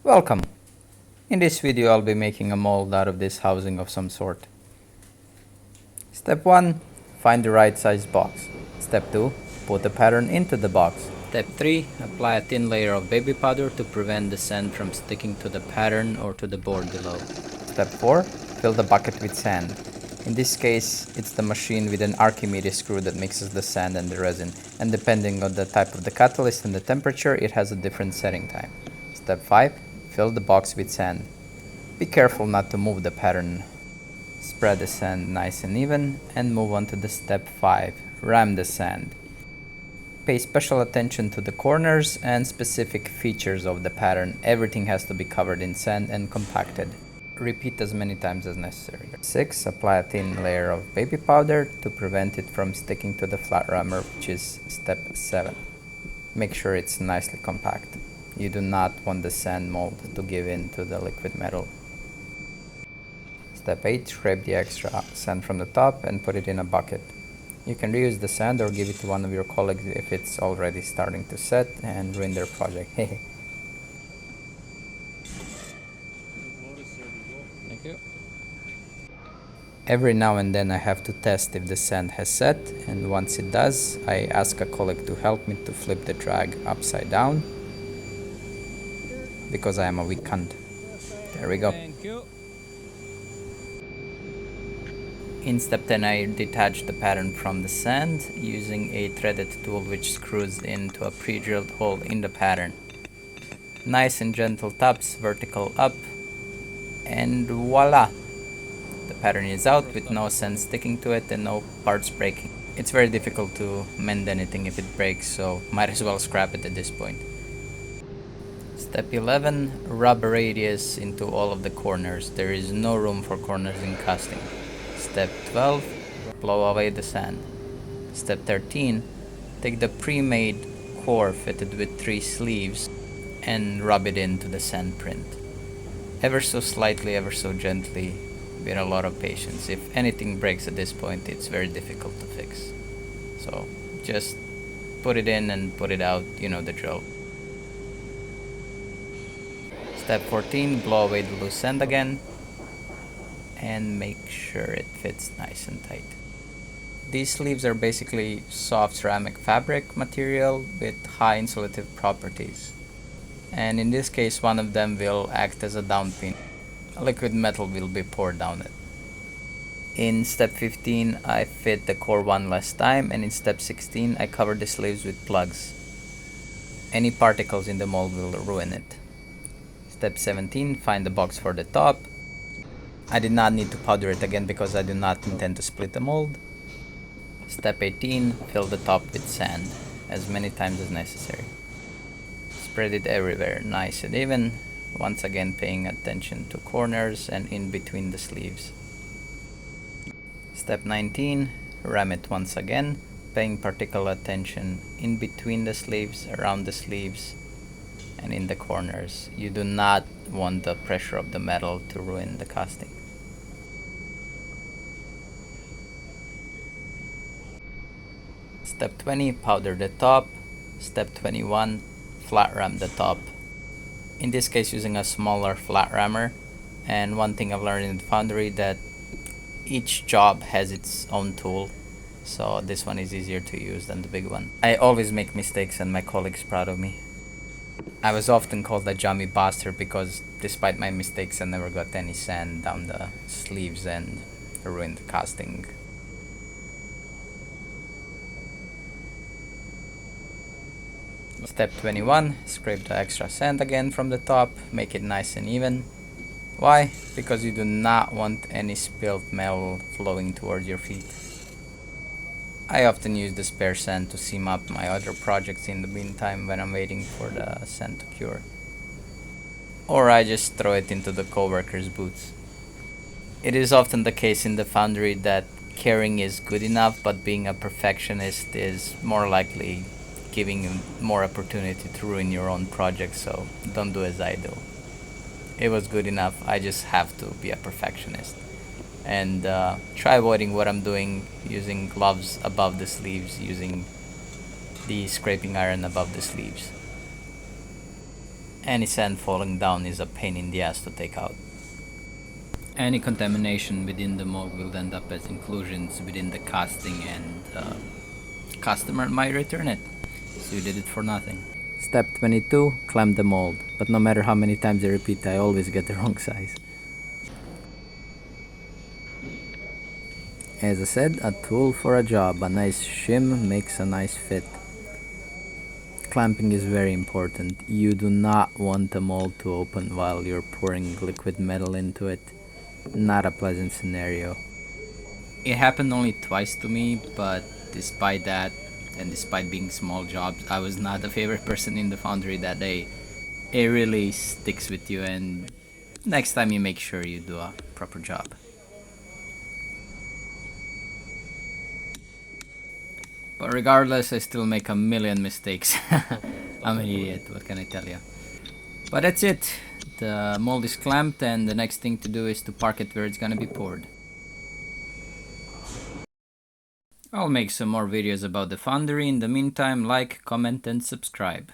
Welcome! In this video I'll be making a mold out of this housing of some sort. Step 1. Find the right size box. Step 2. Put the pattern into the box. Step 3. Apply a thin layer of baby powder to prevent the sand from sticking to the pattern or to the board below. Step 4. Fill the bucket with sand. In this case, it's the machine with an Archimedes screw that mixes the sand and the resin, and depending on the type of the catalyst and the temperature, it has a different setting time. Step 5. Fill the box with sand. Be careful not to move the pattern. Spread the sand nice and even and move on to the step 5. Ram the sand. Pay special attention to the corners and specific features of the pattern. Everything has to be covered in sand and compacted. Repeat as many times as necessary. 6. Apply a thin layer of baby powder to prevent it from sticking to the flat rammer, which is step 7. Make sure it's nicely compact. You do not want the sand mold to give in to the liquid metal. Step 8. Scrape the extra sand from the top and put it in a bucket. You can reuse the sand or give it to one of your colleagues if it's already starting to set and ruin their project. Thank you. Every now and then I have to test if the sand has set, and once it does, I ask a colleague to help me to flip the drag upside down, because I am a weak cunt. There we go. Thank you. In step 10, I detach the pattern from the sand using a threaded tool which screws into a pre-drilled hole in the pattern. Nice and gentle taps, vertical up, and voila! The pattern is out with no sand sticking to it and no parts breaking. It's very difficult to mend anything if it breaks, so might as well scrap it at this point. Step 11. Rub a radius into all of the corners. There is no room for corners in casting. Step 12. Blow away the sand. Step 13. Take the pre-made core fitted with 3 sleeves and rub it into the sand print. Ever so slightly, ever so gently, with a lot of patience. If anything breaks at this point, it's very difficult to fix. So just put it in and put it out, you know the drill. Step 14, blow away the loose sand again and make sure it fits nice and tight. These sleeves are basically soft ceramic fabric material with high insulative properties. And in this case, one of them will act as a down pin. A liquid metal will be poured down it. In step 15, I fit the core one last time, and in step 16, I cover the sleeves with plugs. Any particles in the mold will ruin it. Step 17, find the box for the top. I did not need to powder it again because I do not intend to split the mold. Step 18, fill the top with sand, as many times as necessary. Spread it everywhere, nice and even, once again paying attention to corners and in between the sleeves. Step 19, ram it once again, paying particular attention in between the sleeves, around the sleeves, and in the corners. You do not want the pressure of the metal to ruin the casting. Step 20, powder the top. Step 21, flat ram the top. In this case, using a smaller flat rammer. And one thing I've learned in Foundry, that each job has its own tool, so this one is easier to use than the big one. I always make mistakes and my colleagues are proud of me. I was often called a jammy bastard because despite my mistakes I never got any sand down the sleeves and ruined the casting. Step 21, scrape the extra sand again from the top, make it nice and even. Why? Because you do not want any spilled metal flowing towards your feet. I often use the spare sand to seam up my other projects in the meantime when I'm waiting for the sand to cure. Or I just throw it into the coworkers' boots. It is often the case in the Foundry that caring is good enough, but being a perfectionist is more likely giving you more opportunity to ruin your own project, so don't do as I do. It was good enough, I just have to be a perfectionist. And try avoiding what I'm doing, using gloves above the sleeves, using the scraping iron above the sleeves. Any sand falling down is a pain in the ass to take out. Any contamination within the mold will end up as inclusions within the casting, and customer might return it. So you did it for nothing. Step 22, clamp the mold. But no matter how many times I repeat, I always get the wrong size. As I said, a tool for a job. A nice shim makes a nice fit. Clamping is very important. You do not want the mold to open while you're pouring liquid metal into it. Not a pleasant scenario. It happened only twice to me, but despite that, and despite being small jobs, I was not the favorite person in the foundry that day. It really sticks with you, and next time you make sure you do a proper job. But regardless, I still make a million mistakes. I'm an idiot, what can I tell you? But that's it. The mold is clamped, and the next thing to do is to park it where it's gonna be poured. I'll make some more videos about the Foundry. In the meantime, like, comment and subscribe.